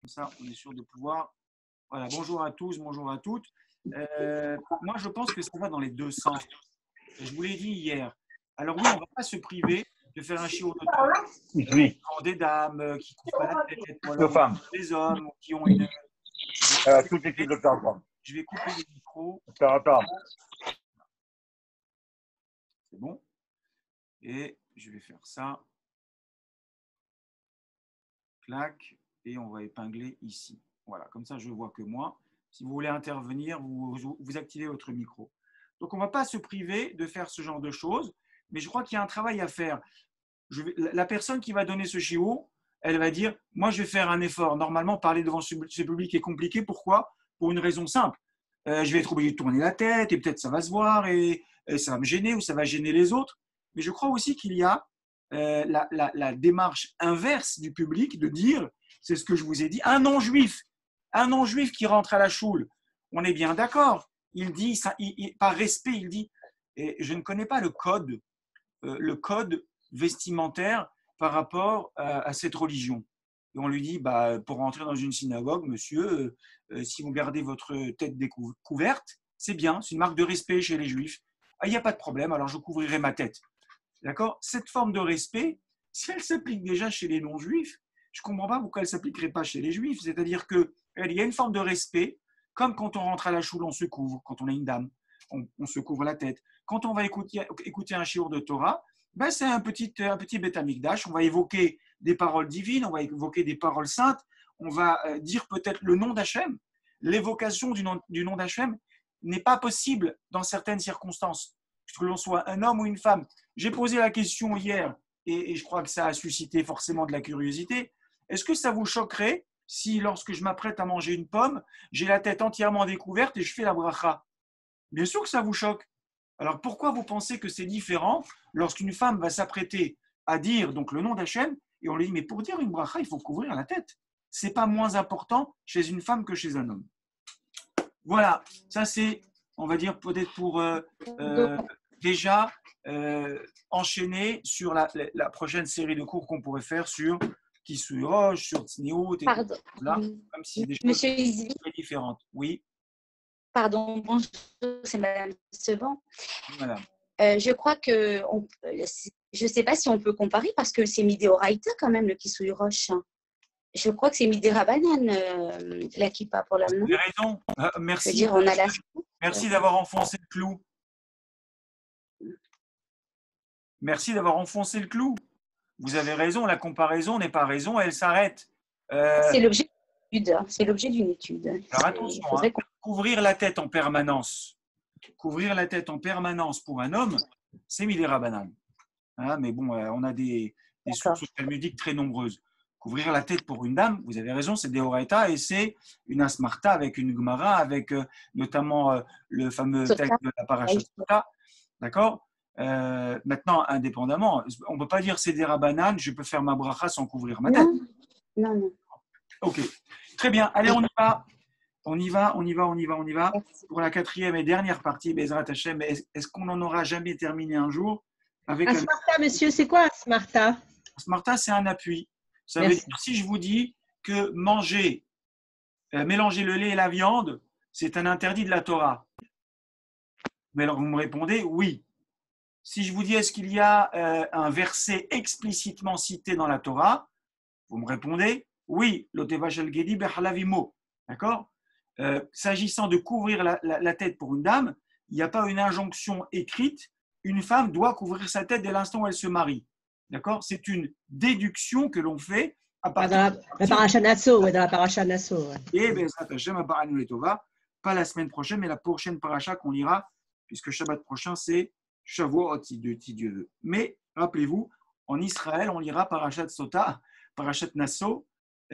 Comme ça, on est sûr de pouvoir. Voilà, bonjour à tous, bonjour à toutes. Moi, je pense que ça va dans les deux sens. Je vous l'ai dit hier. Alors oui, on ne va pas se priver de faire un chiot de Torah Oui, pour des dames qui ne couvrent pas la tête, ou deux alors femmes. des hommes qui ont une. Toute l'équipe de Tarpam. Je vais couper le micro. Tarpam. C'est bon. Et je vais faire ça. Clac. Et on va épingler ici. Voilà, comme ça, je ne vois que moi. Si vous voulez intervenir, vous activez votre micro. Donc, on ne va pas se priver de faire ce genre de choses, mais je crois qu'il y a un travail à faire. La personne qui va donner ce chiot, elle va dire, moi, je vais faire un effort. Normalement, parler devant ce public est compliqué. Pourquoi? Pour une raison simple. Je vais être obligé de tourner la tête et peut-être ça va se voir et ça va me gêner ou ça va gêner les autres. Mais je crois aussi qu'il y a la démarche inverse du public de dire, c'est ce que je vous ai dit, un non-juif qui rentre à la choule, on est bien d'accord. Il dit, par respect, il dit, et je ne connais pas le code vestimentaire par rapport à cette religion. Et on lui dit, pour rentrer dans une synagogue, monsieur, si vous gardez votre tête découverte, c'est bien, c'est une marque de respect chez les juifs. Il n'y a pas de problème, alors je couvrirai ma tête. D'accord? Cette forme de respect, si elle s'applique déjà chez les non-juifs, je ne comprends pas pourquoi elle ne s'appliquerait pas chez les juifs. C'est-à-dire qu'il y a une forme de respect, comme quand on rentre à la choule, on se couvre. Quand on est une dame, on se couvre la tête. Quand on va écouter un shiur de Torah, c'est un petit Beth Amikdash. On va évoquer des paroles divines, on va évoquer des paroles saintes, on va dire peut-être le nom d'Hachem. L'évocation du nom d'Hachem n'est pas possible dans certaines circonstances, que l'on soit un homme ou une femme. J'ai posé la question hier et je crois que ça a suscité forcément de la curiosité. Est-ce que ça vous choquerait si, lorsque je m'apprête à manger une pomme, j'ai la tête entièrement découverte et je fais la bracha? Bien sûr que ça vous choque. Alors pourquoi vous pensez que c'est différent lorsqu'une femme va s'apprêter à dire donc le nom d'Hachem et on lui dit mais pour dire une bracha il faut couvrir la tête. C'est pas moins important chez une femme que chez un homme. Voilà, ça c'est, on va dire peut-être pour déjà enchaîner sur la prochaine série de cours qu'on pourrait faire sur Kisui Roche, sur Tzniut, et Pardon. là, comme si des choses Monsieur Izvi, très différentes. Oui, pardon, bonjour, c'est Madame Seban. madame. Je crois que, je ne sais pas si on peut comparer parce que c'est Midé Oraïta quand même, le Kisui Roche. Je crois que c'est Midé Rabanan, la kippa pour l'homme. Vous avez raison. Merci. Je veux dire, on a la... Merci d'avoir enfoncé le clou. Merci d'avoir enfoncé le clou. Vous avez raison, la comparaison n'est pas raison, elle s'arrête. C'est l'objet d'une étude. C'est l'objet d'une étude. Alors attention, couvrir la tête en permanence. Couvrir la tête en permanence pour un homme, c'est Midé Rabanan. Mais bon, on a des sources talmudiques très nombreuses. Couvrir la tête pour une dame, vous avez raison, c'est Deoraita et c'est une Asmarta avec une Gemara, avec notamment le fameux texte de la Parashat Sota. D'accord? Maintenant, indépendamment, on ne peut pas dire c'est des Rabanan, je peux faire ma bracha sans couvrir ma tête. Non. Ok, très bien. Allez, on y va. On y va. Merci. Pour la quatrième et dernière partie, Bezrat Hashem, est-ce qu'on n'en aura jamais terminé un jour avec un Smarta, monsieur, c'est quoi un Smarta? Smarta, c'est un appui. Ça veut dire, si je vous dis que mélanger le lait et la viande, c'est un interdit de la Torah. Mais alors vous me répondez oui. Si je vous dis est-ce qu'il y a un verset explicitement cité dans la Torah, vous me répondez oui. L'oteva shel gedi behalavimo. D'accord? S'agissant de couvrir la tête pour une dame, il n'y a pas une injonction écrite. Une femme doit couvrir sa tête dès l'instant où elle se marie. D'accord? C'est une déduction que l'on fait à partir de la paracha Nassau, dans la paracha Nassau. Et pas la semaine prochaine, mais la prochaine paracha qu'on lira, puisque Shabbat prochain, c'est Shavuot, si Dieu veut. Mais rappelez-vous, en Israël, on lira parachat Sota, parachat Nassau,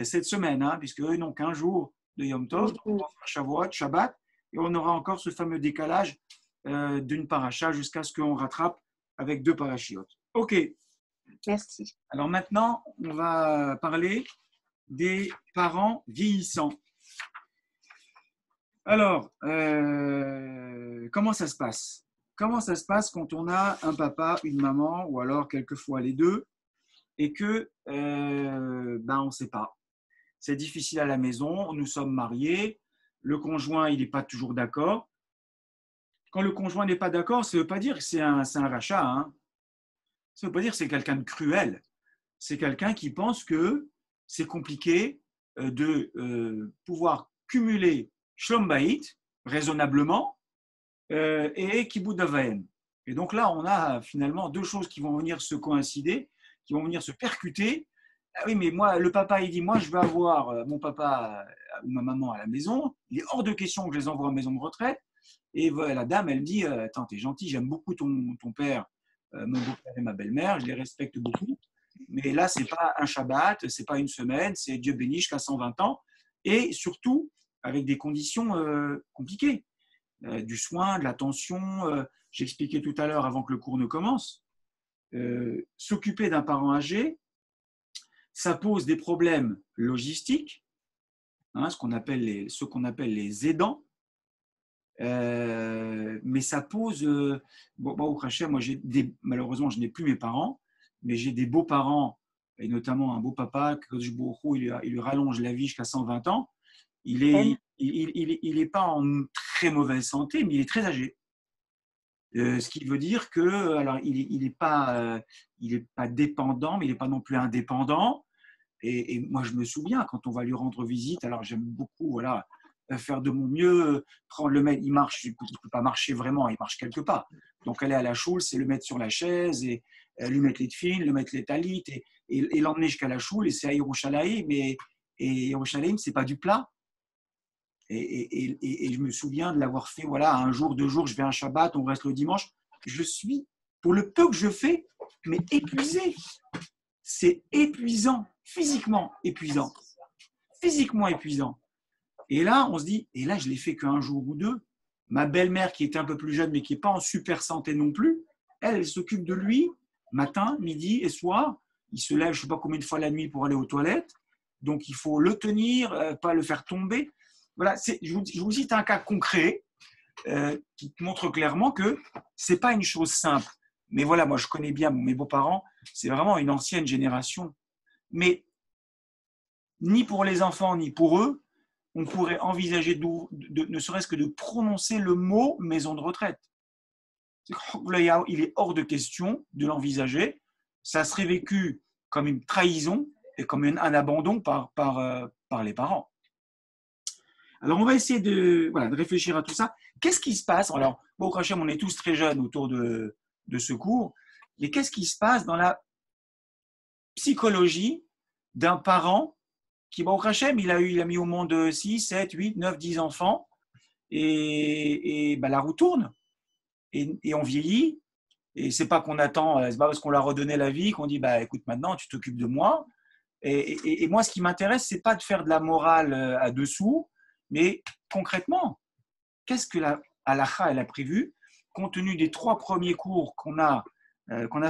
cette semaine, puisque eux n'ont qu'un jour de Yom Tov, donc on va faire Shavuot, Shabbat, et on aura encore ce fameux décalage d'une paracha jusqu'à ce qu'on rattrape avec 2 parachiotes. Ok. Merci. Alors maintenant, on va parler des parents vieillissants. Alors, comment ça se passe? Comment ça se passe quand on a un papa, une maman, ou alors quelquefois les deux, et que on ne sait pas. c'est difficile à la maison, nous sommes mariés, le conjoint, il n'est pas toujours d'accord. Quand le conjoint n'est pas d'accord, ça ne veut pas dire que c'est un rachat, hein. Ça ne veut pas dire que c'est quelqu'un de cruel. C'est quelqu'un qui pense que c'est compliqué de pouvoir cumuler Shlom Bayit raisonnablement et Kibbout Avaim. Et donc là, on a finalement deux choses qui vont venir se coïncider, qui vont venir se percuter. Ah oui, mais moi, le papa, il dit, moi, je veux avoir mon papa ou ma maman à la maison. Il est hors de question que je les envoie en maison de retraite. Et la dame, elle me dit, attends, t'es gentil, j'aime beaucoup ton père, mon beau-père et ma belle-mère, je les respecte beaucoup. Mais là, ce n'est pas un Shabbat, ce n'est pas une semaine, c'est Dieu béni jusqu'à 120 ans. Et surtout, avec des conditions compliquées. Du soin, de l'attention. J'expliquais tout à l'heure, avant que le cours ne commence, s'occuper d'un parent âgé, ça pose des problèmes logistiques, hein, ce qu'on appelle les aidants. Mais ça pose, au crachet, moi malheureusement je n'ai plus mes parents, mais j'ai des beaux-parents, et notamment un beau-papa, que il lui rallonge la vie jusqu'à 120 ans. Il est pas en très mauvaise santé, mais il est très âgé. Ce qui veut dire que, alors il est pas dépendant, mais il n'est pas non plus indépendant. Et moi je me souviens quand on va lui rendre visite, alors j'aime beaucoup, voilà, faire de mon mieux, prendre le mettre, il marche, il ne peut pas marcher vraiment, il marche quelques pas. Donc aller à la choule, c'est le mettre sur la chaise et lui mettre les tefilines, lui mettre les talit et l'emmener jusqu'à la choule. Et c'est à Yerushalayim, et Yerushalayim, ce n'est pas du plat. Et je me souviens de l'avoir fait, voilà, un jour, 2 jours, je vais un Shabbat, on reste le dimanche. Je suis, pour le peu que je fais, mais épuisé. C'est épuisant, physiquement épuisant. Physiquement épuisant. Et là, on se dit, et là, je ne l'ai fait qu'un jour ou 2. Ma belle-mère, qui était un peu plus jeune, mais qui n'est pas en super santé non plus, elle s'occupe de lui matin, midi et soir. Il se lève, je ne sais pas combien de fois la nuit pour aller aux toilettes. Donc, il faut le tenir, pas le faire tomber. Voilà, je vous cite un cas concret qui montre clairement que ce n'est pas une chose simple. Mais voilà, moi, je connais bien mes beaux-parents. C'est vraiment une ancienne génération. Mais ni pour les enfants, ni pour eux, on pourrait envisager ne serait-ce que de prononcer le mot maison de retraite. Il est hors de question de l'envisager. Ça serait vécu comme une trahison et comme un abandon par les parents. Alors, on va essayer de réfléchir à tout ça. Qu'est-ce qui se passe? Alors, au Krachem, on est tous très jeunes autour de ce cours, mais qu'est-ce qui se passe dans la psychologie d'un parent qui, au Krachem, il a mis au monde 6, 7, 8, 9, 10 enfants, et la roue tourne, et on vieillit, et c'est pas qu'on attend, c'est pas parce qu'on leur a redonné la vie qu'on dit, écoute, maintenant, tu t'occupes de moi. Et moi, ce qui m'intéresse, c'est pas de faire de la morale à dessous, mais concrètement, qu'est-ce que la halakha elle a prévu, compte tenu des 3 premiers cours qu'on a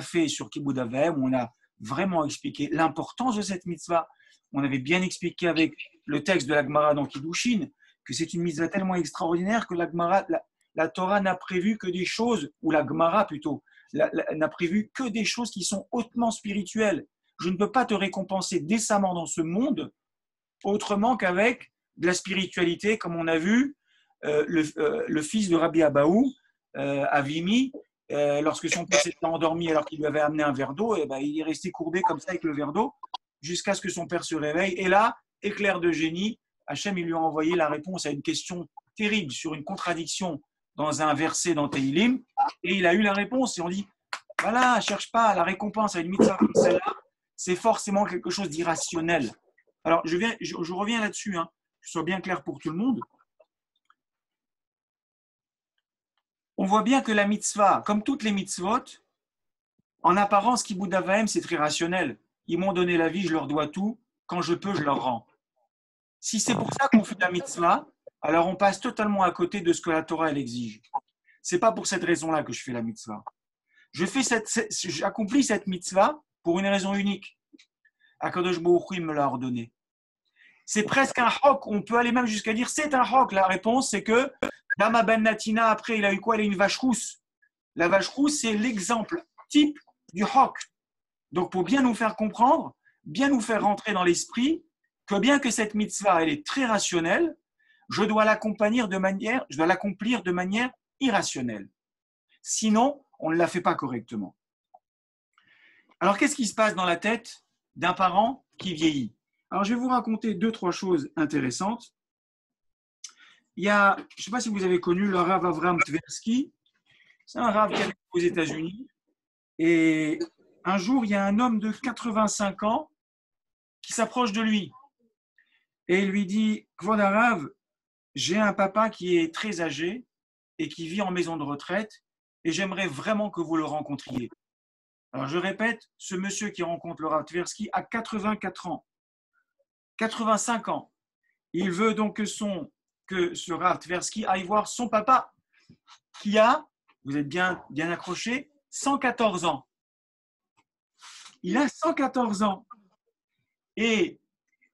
fait sur Kibbout Avaim, où on a vraiment expliqué l'importance de cette mitzvah. On avait bien expliqué avec le texte de la Gemara dans Kiddushin que c'est une mitzvah tellement extraordinaire que la Torah n'a prévu que des choses, ou la Gemara plutôt, n'a prévu que des choses qui sont hautement spirituelles. Je ne peux pas te récompenser décemment dans ce monde autrement qu'avec de la spiritualité, comme on a vu le fils de Rabbi Abaou, Avimi, lorsque son père s'était endormi alors qu'il lui avait amené un verre d'eau, il est resté courbé comme ça avec le verre d'eau jusqu'à ce que son père se réveille. Et là, éclair de génie, Hachem il lui a envoyé la réponse à une question terrible sur une contradiction dans un verset dans Tehillim, et il a eu la réponse. Et on dit, voilà, cherche pas la récompense à une mitzvah comme celle-là, c'est forcément quelque chose d'irrationnel. Alors, je reviens là-dessus, hein, que ce soit bien clair pour tout le monde. On voit bien que la mitzvah, comme toutes les mitzvot, en apparence, Kibbout Avaim, c'est très rationnel. Ils m'ont donné la vie, je leur dois tout. Quand je peux, je leur rends. Si c'est pour ça qu'on fait la mitzvah, alors on passe totalement à côté de ce que la Torah elle exige. C'est pas pour cette raison-là que je fais la mitzvah. J'accomplis cette mitzvah pour une raison unique. Akadosh Baruch Hu, il me l'a ordonné. C'est presque un hok. On peut aller même jusqu'à dire c'est un hok. La réponse, c'est que Dama Ben Natina, après, il a eu quoi? Il a eu une vache rousse. La vache rousse, c'est l'exemple type du hok. Donc, pour bien nous faire comprendre, bien nous faire rentrer dans l'esprit que bien que cette mitzvah, elle est très rationnelle, je dois l'accomplir de manière irrationnelle. Sinon, on ne la fait pas correctement. Alors, qu'est-ce qui se passe dans la tête d'un parent qui vieillit? Alors, je vais vous raconter 2-3 choses intéressantes. Il y a, je ne sais pas si vous avez connu le Rav Avraham Tversky. C'est un Rav qui est aux États-Unis. Et un jour, il y a un homme de 85 ans qui s'approche de lui. Et il lui dit, Kvod Harav, j'ai un papa qui est très âgé et qui vit en maison de retraite et j'aimerais vraiment que vous le rencontriez. Alors je répète, ce monsieur qui rencontre le Rav Tversky a 84 ans, 85 ans. Il veut donc que ce Rav Tversky aille voir son papa qui a, vous êtes bien accrochés, 114 ans. Il a 114 ans. Et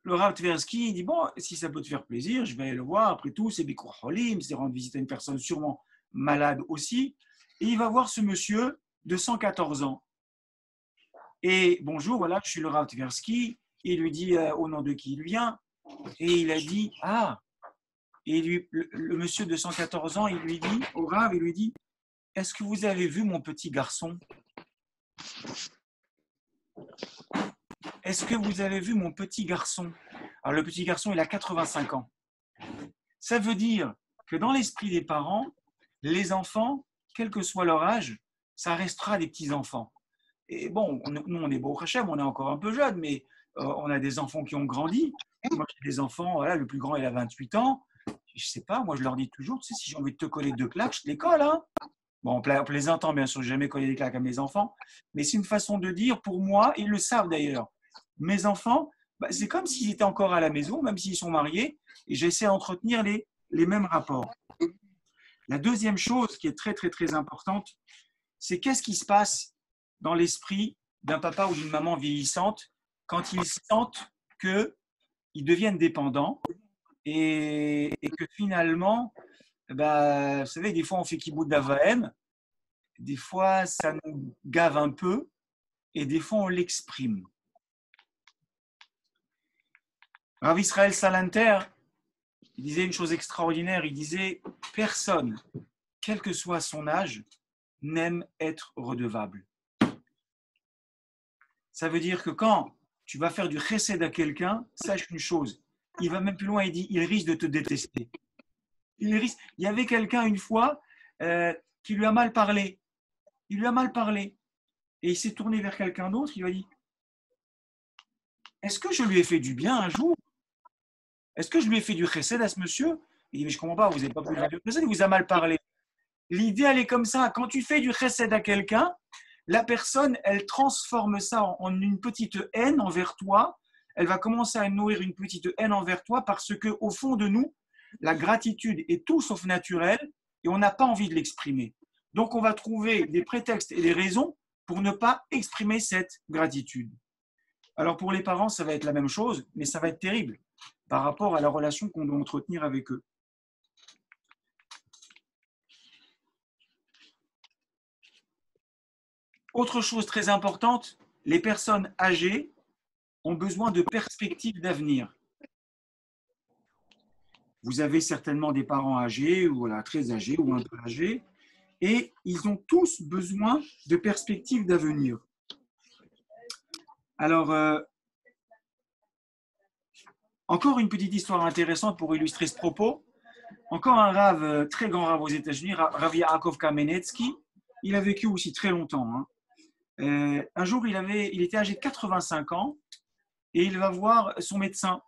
le Rav Tversky dit, bon, si ça peut te faire plaisir, je vais aller le voir. Après tout, c'est Bikur Cholim, c'est rendre visite à une personne sûrement malade aussi. Et il va voir ce monsieur de 114 ans. Et bonjour, voilà, je suis le Rav Tversky. Il lui dit au nom de qui il vient. Et il a dit, ah. Et le monsieur de 114 ans, il lui dit, au Rav, il lui dit, est-ce que vous avez vu mon petit garçon? Est-ce que vous avez vu mon petit garçon? Alors, le petit garçon, il a 85 ans. Ça veut dire que dans l'esprit des parents, les enfants, quel que soit leur âge, ça restera des petits-enfants. Et bon, nous, on est Baruch Hashem, on est encore un peu jeunes, mais on a des enfants qui ont grandi. Moi, j'ai des enfants, voilà, le plus grand, il a 28 ans. Je ne sais pas, moi, je leur dis toujours, tu sais, si j'ai envie de te coller 2 claques, je te les colle, hein. Bon, en plaisantant, bien sûr, je n'ai jamais collé des claques à mes enfants, mais c'est une façon de dire, pour moi, ils le savent d'ailleurs. Mes enfants, c'est comme s'ils étaient encore à la maison, même s'ils sont mariés, et j'essaie d'entretenir les mêmes rapports. La deuxième chose qui est très, très, très importante, c'est qu'est-ce qui se passe dans l'esprit d'un papa ou d'une maman vieillissante quand ils sentent qu'ils deviennent dépendants et que finalement, vous savez, des fois on fait kibout d'avaem, des fois ça nous gave un peu et des fois on l'exprime. Rav Israël Salanter, il disait une chose extraordinaire, il disait « Personne, quel que soit son âge, n'aime être redevable ». Ça veut dire que quand tu vas faire du chesed à quelqu'un, sache une chose, il va même plus loin, il dit « Il risque de te détester ». Il y avait quelqu'un une fois qui lui a mal parlé. Il lui a mal parlé. Et il s'est tourné vers quelqu'un d'autre, il lui a dit « Est-ce que je lui ai fait du bien un jour ? Est-ce que je lui ai fait du chesed à ce monsieur ?» Il dit « Mais je ne comprends pas, vous n'avez pas pu faire du chesed, il vous a mal parlé. » L'idée, elle est comme ça. Quand tu fais du chesed à quelqu'un, la personne, elle transforme ça en une petite haine envers toi. Elle va commencer à nourrir une petite haine envers toi parce qu'au fond de nous, la gratitude est tout sauf naturelle et on n'a pas envie de l'exprimer. Donc, on va trouver des prétextes et des raisons pour ne pas exprimer cette gratitude. Alors, pour les parents, ça va être la même chose, mais ça va être terrible par rapport à la relation qu'on doit entretenir avec eux. Autre chose très importante, les personnes âgées ont besoin de perspectives d'avenir. Vous avez certainement des parents âgés, ou voilà, très âgés ou un peu âgés, et ils ont tous besoin de perspectives d'avenir. Alors, encore une petite histoire intéressante pour illustrer ce propos. Encore un rave, très grand rave aux États-Unis, Rav Yaakov Kamenetsky, il a vécu aussi très longtemps. Un jour, il était âgé de 85 ans et il va voir son médecin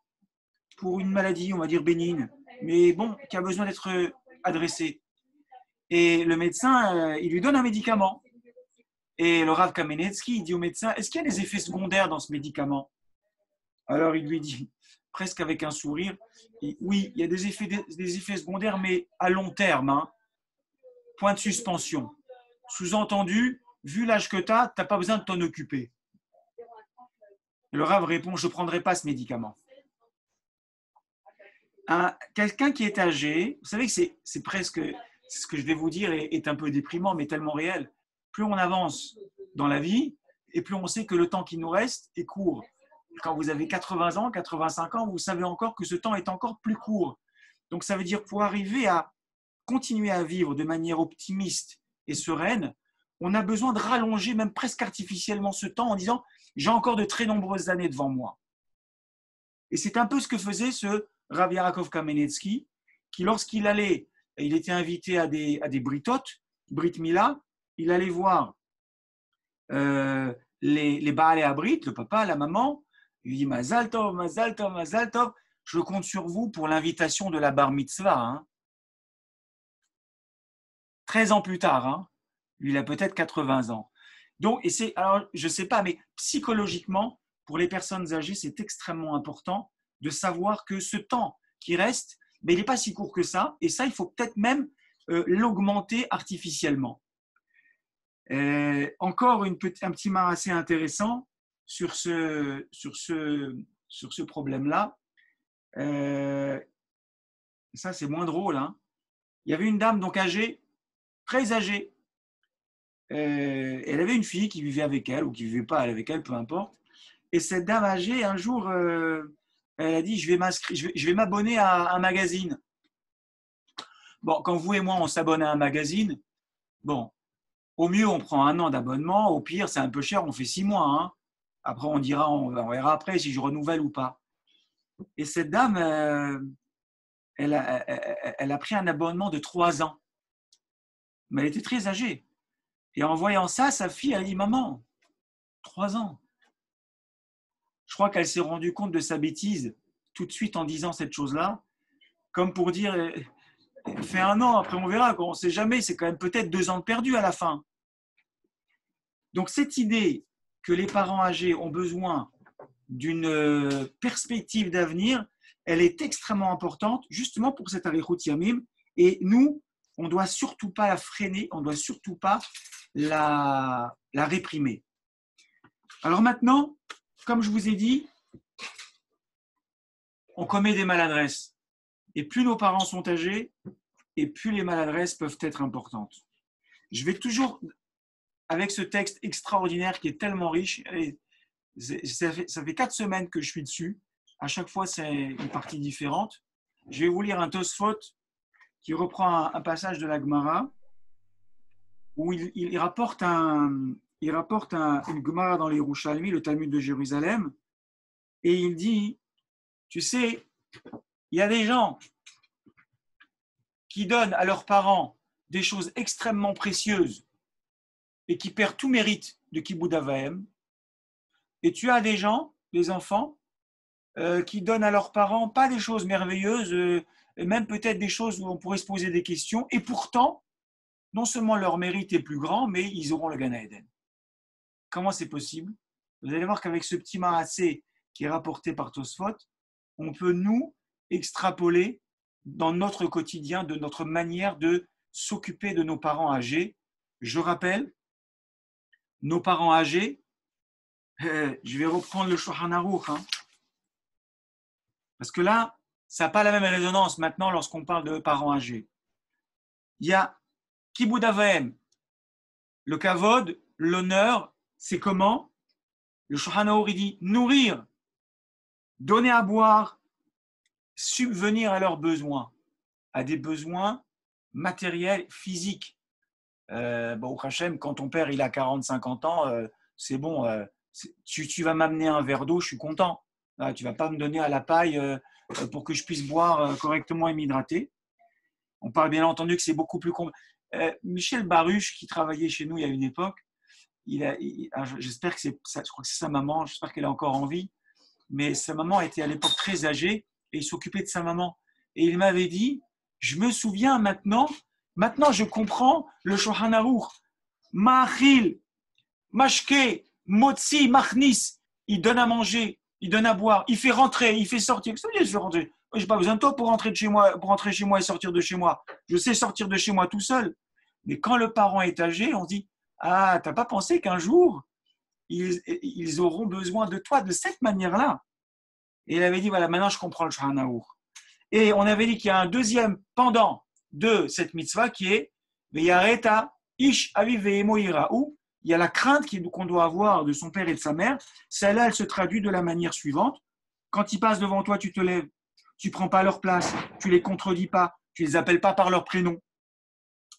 pour une maladie, on va dire bénigne, mais bon, qui a besoin d'être adressée. Et le médecin, il lui donne un médicament. Et le Rav Kamenetsky, il dit au médecin, est-ce qu'il y a des effets secondaires dans ce médicament? Alors il lui dit, presque avec un sourire, oui, il y a des effets secondaires, mais à long terme. Hein. Point de suspension. Sous-entendu, vu l'âge que tu n'as pas besoin de t'en occuper. Le Rav répond, je ne prendrai pas ce médicament. Quelqu'un qui est âgé, vous savez que c'est presque, ce que je vais vous dire est un peu déprimant, mais tellement réel. Plus on avance dans la vie, et plus on sait que le temps qui nous reste est court. quand vous avez 80 ans, 85 ans, vous savez encore que ce temps est encore plus court. Donc, ça veut dire pour arriver à continuer à vivre de manière optimiste et sereine, on a besoin de rallonger même presque artificiellement ce temps en disant « j'ai encore de très nombreuses années devant moi ». Et c'est un peu ce que faisait ce Rav Yaakov Kamenetsky, qui lorsqu'il allait, il était invité à des britotes, Brit Mila, il allait voir les Baalei Abrit, le papa, la maman, il dit Mazal Tov, Mazal Tov, Mazal Tov, je compte sur vous pour l'invitation de la bar mitzvah. Hein. 13 ans plus tard, hein. Lui, il a peut-être 80 ans. Donc, alors, je ne sais pas, mais psychologiquement, pour les personnes âgées, c'est extrêmement important de savoir que ce temps qui reste, mais il n'est pas si court que ça, et ça, il faut peut-être même l'augmenter artificiellement. Encore un petit mot assez intéressant sur ce problème-là. Ça, c'est moins drôle. Hein. Il y avait une dame donc âgée, très âgée. Elle avait une fille qui vivait avec elle ou qui ne vivait pas avec elle, peu importe. Et cette dame âgée, un jour, elle a dit je vais m'abonner à un magazine. Bon, quand vous et moi, on s'abonne à un magazine, bon, au mieux, on prend 1 an d'abonnement. Au pire, c'est un peu cher, on fait 6 mois. Hein. Après, on verra après si je renouvelle ou pas. Et cette dame, elle a pris un abonnement de 3 ans. Mais elle était très âgée. Et en voyant ça, sa fille a dit « Maman, 3 ans ». Je crois qu'elle s'est rendue compte de sa bêtise tout de suite en disant cette chose-là, comme pour dire « Fais 1 an, après on verra, on ne sait jamais, c'est quand même peut-être 2 ans de perdu à la fin ». Donc cette idée que les parents âgés ont besoin d'une perspective d'avenir, elle est extrêmement importante justement pour cet Arichut Yamim. Et nous, on ne doit surtout pas la freiner, on ne doit surtout pas la réprimer. Alors maintenant, comme je vous ai dit, on commet des maladresses. Et plus nos parents sont âgés, et plus les maladresses peuvent être importantes. Je vais toujours, avec ce texte extraordinaire qui est tellement riche, et ça fait 4 semaines que je suis dessus, à chaque fois c'est une partie différente. Je vais vous lire un Tosfot qui reprend un passage de la Gemara où il rapporte une Gemara dans les Yerushalmi, le Talmud de Jérusalem, et il dit, tu sais, il y a des gens qui donnent à leurs parents des choses extrêmement précieuses et qui perdent tout mérite de Kibud Avaim, et tu as des gens, des enfants, qui donnent à leurs parents pas des choses merveilleuses, même peut-être des choses où on pourrait se poser des questions, et pourtant, non seulement leur mérite est plus grand, mais ils auront le Gan Eden. Comment c'est possible? Vous allez voir qu'avec ce petit marassé qui est rapporté par Tosfot, on peut nous extrapoler dans notre quotidien, de notre manière de s'occuper de nos parents âgés. Je rappelle, nos parents âgés, je vais reprendre le Shulchan Aruch, hein, parce que là, ça n'a pas la même résonance maintenant lorsqu'on parle de parents âgés. Il y a Kibud Avaim, le kavod, l'honneur, c'est comment? Le Shulchan Aruch dit nourrir, donner à boire, subvenir à leurs besoins, à des besoins matériels, physiques. Au Hachem, quand ton père il a 40-50 ans, c'est bon, tu vas m'amener un verre d'eau, je suis content. Tu ne vas pas me donner à la paille pour que je puisse boire correctement et m'hydrater. On parle bien entendu que c'est beaucoup plus compliqué. Michel Baruch, qui travaillait chez nous il y a une époque, j'espère que je crois que c'est sa maman, j'espère qu'elle est encore en vie, mais sa maman était à l'époque très âgée et il s'occupait de sa maman. Et il m'avait dit, je me souviens maintenant je comprends le Shulchan Aruch. Ma'achil, mashke, motzi, machnis, il donne à manger, il donne à boire, il fait rentrer, il fait sortir. Qu'est-ce que ça veut dire, je vais rentrer? Je n'ai pas besoin de toi pour rentrer chez moi et sortir de chez moi. Je sais sortir de chez moi tout seul. Mais quand le parent est âgé, on dit, ah, tu n'as pas pensé qu'un jour, ils auront besoin de toi de cette manière-là. Et il avait dit, voilà, maintenant je comprends le Shulchan Aruch. Et on avait dit qu'il y a un deuxième pendant de cette mitzvah qui est Veyareta Ish Aviv Ve'emo Yira'u il y a la crainte qu'on doit avoir de son père et de sa mère. Celle-là, elle se traduit de la manière suivante. Quand ils passent devant toi, tu te lèves, tu ne prends pas leur place, tu ne les contredis pas, tu ne les appelles pas par leur prénom.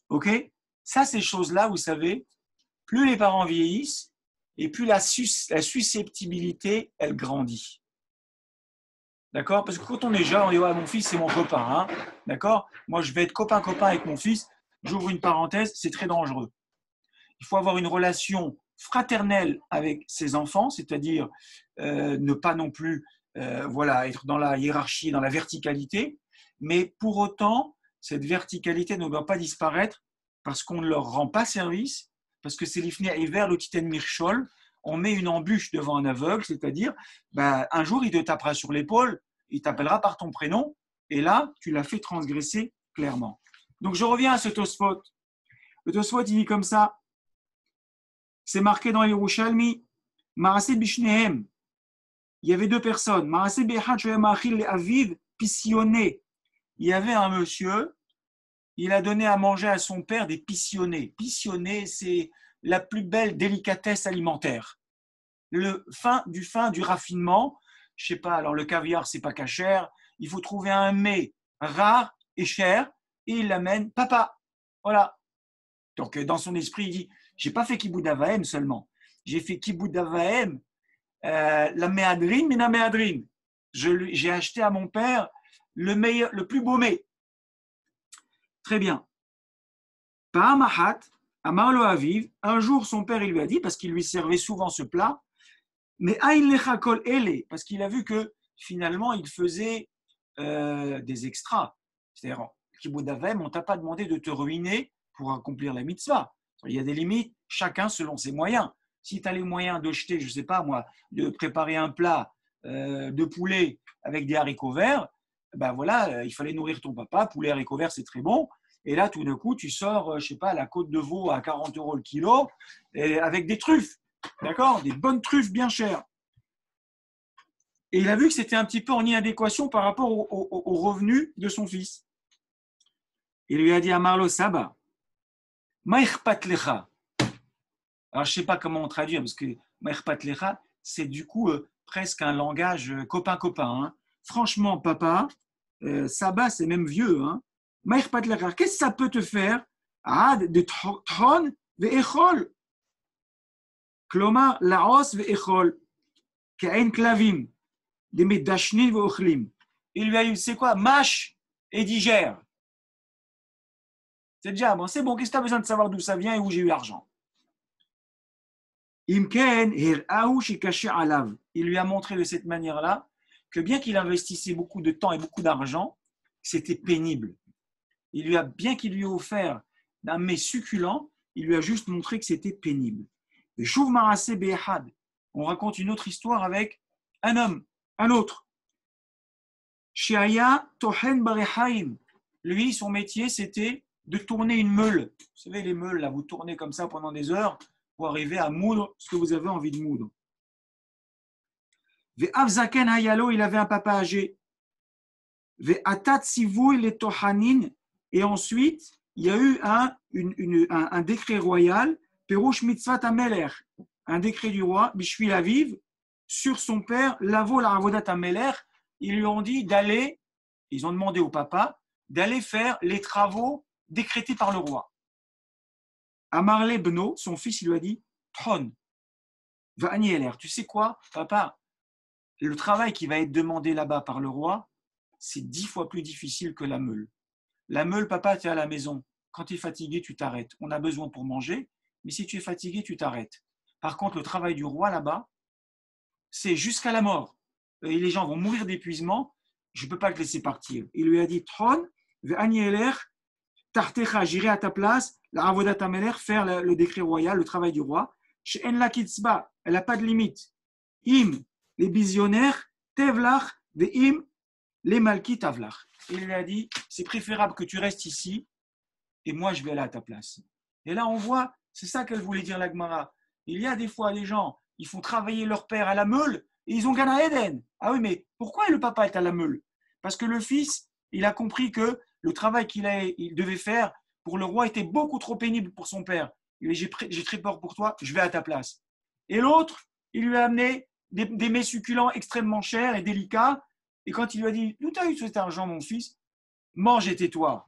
OK? Ça, ces choses-là, vous savez, plus les parents vieillissent et plus la susceptibilité, elle grandit. D'accord? Parce que quand on est jeune, on dit ouais, mon fils, c'est mon copain. Hein? D'accord? Moi, je vais être copain-copain avec mon fils. J'ouvre une parenthèse, c'est très dangereux. Il faut avoir une relation fraternelle avec ses enfants, c'est-à-dire ne pas non plus être dans la hiérarchie, dans la verticalité, mais pour autant, cette verticalité ne doit pas disparaître parce qu'on ne leur rend pas service, parce que c'est l'ifnei hiver le titen mirchol, on met une embûche devant un aveugle, c'est-à-dire un jour il te tapera sur l'épaule, il t'appellera par ton prénom, et là tu l'as fait transgresser clairement. Donc je reviens à ce Tosfot. Le Tosfot il dit comme ça, c'est marqué dans Yerushalmi, Maraseh Bishnehem. Il y avait deux personnes. Maraseh Behad Shoyam Achil Aviv Pissionné. Il y avait un monsieur, il a donné à manger à son père des pissonnés. Pissonnés, c'est la plus belle délicatesse alimentaire. Le fin, du raffinement. Je sais pas, alors le caviar, c'est pas cachère. Il faut trouver un mets rare et cher et il l'amène. Papa, voilà. Donc dans son esprit, il dit, j'ai pas fait Kiboud Avahem seulement. J'ai fait Kiboud Avahem, la méadrine, mais la méadrine. J'ai acheté à mon père le meilleur, le plus beau mets. Très bien. Pa'amahat, Amarlo Aviv, un jour son père il lui a dit, parce qu'il lui servait souvent ce plat, mais Aïn lecha kol ele, parce qu'il a vu que finalement il faisait des extras. C'est-à-dire, Kiboud Avahem, on ne t'a pas demandé de te ruiner pour accomplir la mitzvah. Il y a des limites, chacun selon ses moyens. Si tu as les moyens de jeter, je ne sais pas moi, de préparer un plat de poulet avec des haricots verts, ben voilà, il fallait nourrir ton papa, poulet, haricots verts, c'est très bon. Et là, tout d'un coup, tu sors, je sais pas, la côte de veau à 40 € le kilo, et avec des truffes, d'accord? Des bonnes truffes bien chères. Et il a vu que c'était un petit peu en inadéquation par rapport au revenus de son fils. Il lui a dit à Marlo Saba, Maïchpat lecha. Alors, je ne sais pas comment on traduit, parce que Maïchpat lecha, c'est du coup presque un langage copain-copain. Hein. Franchement, papa, Saba, c'est même vieux. Hein. Maïchpat lecha, qu'est-ce que ça peut te faire de tron ve'echol. Klomar, laos ve'echol. Ka'en klavim. Des medashnin ve'ochlim. Il lui a dit, c'est quoi? Mâche et digère. C'est déjà bon, c'est bon, qu'est-ce que tu as besoin de savoir d'où ça vient et où j'ai eu l'argent? Il lui a montré de cette manière-là que bien qu'il investissait beaucoup de temps et beaucoup d'argent, c'était pénible. Bien qu'il lui ait offert un mets succulent, il lui a juste montré que c'était pénible. Et Chouv Marasé Behad, on raconte une autre histoire avec un homme, un autre. Shiaya Tohen Barehaim. Lui, son métier, c'était de tourner une meule. Vous savez, les meules, là, vous tournez comme ça pendant des heures pour arriver à moudre ce que vous avez envie de moudre. Ve'avzaken hayalo, il avait un papa âgé. Ve'atat sivouy le tohanin. Et ensuite, il y a eu un décret royal, Perouche mitzvat ameler, un décret du roi, Bishvil Aviv, sur son père, Lavo la avodat ameler. Ils lui ont dit d'aller, ils ont demandé au papa, d'aller faire les travaux décrété par le roi. Amarle Beno, son fils, il lui a dit Tron, va Anieler, tu sais quoi, papa, le travail qui va être demandé là-bas par le roi, c'est 10 fois plus difficile que la meule. La meule, papa, tu es à la maison. Quand tu es fatigué, tu t'arrêtes. On a besoin pour manger, mais si tu es fatigué, tu t'arrêtes. Par contre, le travail du roi là-bas, c'est jusqu'à la mort. Et les gens vont mourir d'épuisement, je ne peux pas te laisser partir. Il lui a dit Tron, va Anieler, Tartecha, j'irai à ta place, la avodat ameler, faire le décret royal, le travail du roi. Chez Enla Kitzba, elle n'a pas de limite. Im, les visionnaires, Tevlach, de Im, les Malki Tavlach. Il lui a dit, c'est préférable que tu restes ici et moi je vais aller à ta place. Et là on voit, c'est ça qu'elle voulait dire la Gemara. Il y a des fois des gens, ils font travailler leur père à la meule et ils ont Gan Eden. Ah oui, mais pourquoi le papa est à la meule? Parce que le fils, il a compris que le travail qu'il devait faire pour le roi était beaucoup trop pénible pour son père. Il dit, j'ai très peur pour toi, je vais à ta place. Et l'autre, il lui a amené des mets succulents extrêmement chers et délicats. Et quand il lui a dit, d'où tu as eu cet argent, mon fils? Mange et tais-toi.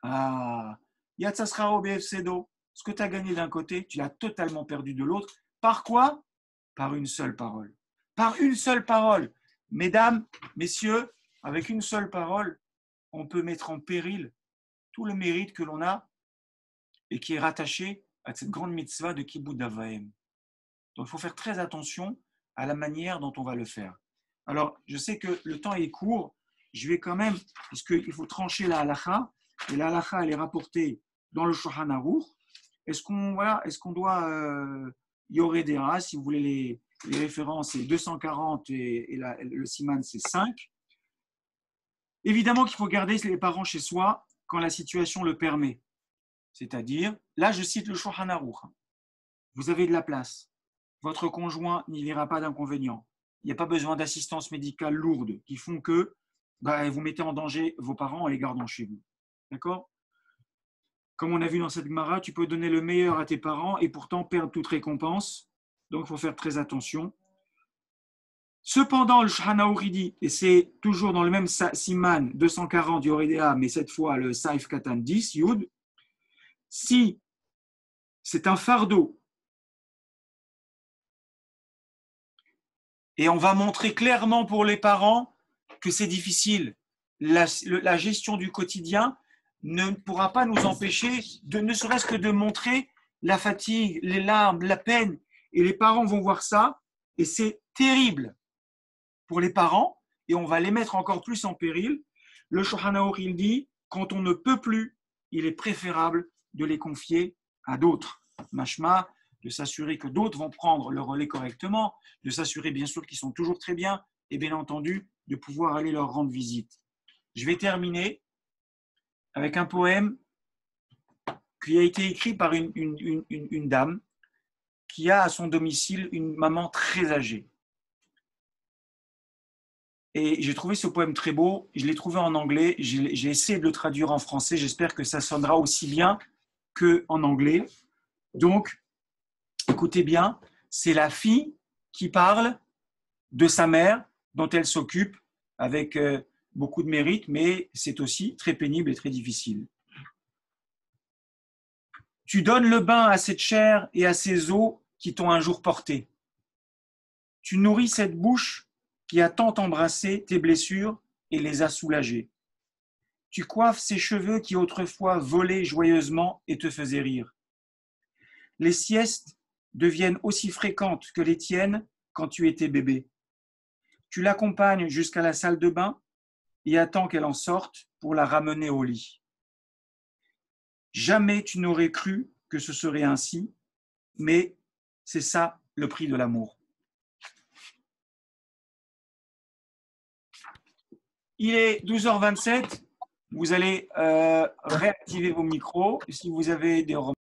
Ah, Yatsasrao BFCdo, ce que tu as gagné d'un côté, tu l'as totalement perdu de l'autre. Par quoi? Par une seule parole. Par une seule parole. Mesdames, messieurs, avec une seule parole, on peut mettre en péril tout le mérite que l'on a et qui est rattaché à cette grande mitzvah de Kibbutz Avaim. Donc il faut faire très attention à la manière dont on va le faire. Alors, je sais que le temps est court, je vais quand même, puisqu'il faut trancher la halakha, et la halakha, elle est rapportée dans le Shulchan Aruch. Est-ce qu'on doit Yoredera, si vous voulez les références, c'est 240 et le Siman, c'est 5. Évidemment qu'il faut garder les parents chez soi quand la situation le permet. C'est-à-dire, là je cite le Shulchan Aruch, vous avez de la place, votre conjoint n'y verra pas d'inconvénient, il n'y a pas besoin d'assistance médicale lourde qui font que vous mettez en danger vos parents en les gardant chez vous. D'accord? Comme on a vu dans cette Gemara, tu peux donner le meilleur à tes parents et pourtant perdre toute récompense. Donc, il faut faire très attention. Cependant, le Shulchan Aruch dit, et c'est toujours dans le même Siman 240 Yoredea, mais cette fois le Saif Katan 10, Yud, si c'est un fardeau, et on va montrer clairement pour les parents que c'est difficile, la gestion du quotidien ne pourra pas nous empêcher de ne serait-ce que de montrer la fatigue, les larmes, la peine. Et les parents vont voir ça et c'est terrible pour les parents et on va les mettre encore plus en péril. Le Shulchan Aruch, il dit, quand on ne peut plus, il est préférable de les confier à d'autres. Mashma, de s'assurer que d'autres vont prendre le relais correctement, de s'assurer bien sûr qu'ils sont toujours très bien et bien entendu de pouvoir aller leur rendre visite. Je vais terminer avec un poème qui a été écrit par une dame qui a à son domicile une maman très âgée. Et j'ai trouvé ce poème très beau, je l'ai trouvé en anglais, j'ai essayé de le traduire en français, j'espère que ça sonnera aussi bien qu'en anglais. Donc, écoutez bien, c'est la fille qui parle de sa mère dont elle s'occupe avec beaucoup de mérite, mais c'est aussi très pénible et très difficile. Tu donnes le bain à cette chair et à ces os qui t'ont un jour porté. Tu nourris cette bouche qui a tant embrassé tes blessures et les a soulagées. Tu coiffes ces cheveux qui autrefois volaient joyeusement et te faisaient rire. Les siestes deviennent aussi fréquentes que les tiennes quand tu étais bébé. Tu l'accompagnes jusqu'à la salle de bain et attends qu'elle en sorte pour la ramener au lit. Jamais tu n'aurais cru que ce serait ainsi, mais c'est ça le prix de l'amour. Il est 12h27, vous allez réactiver vos micros. Si vous avez des remarques,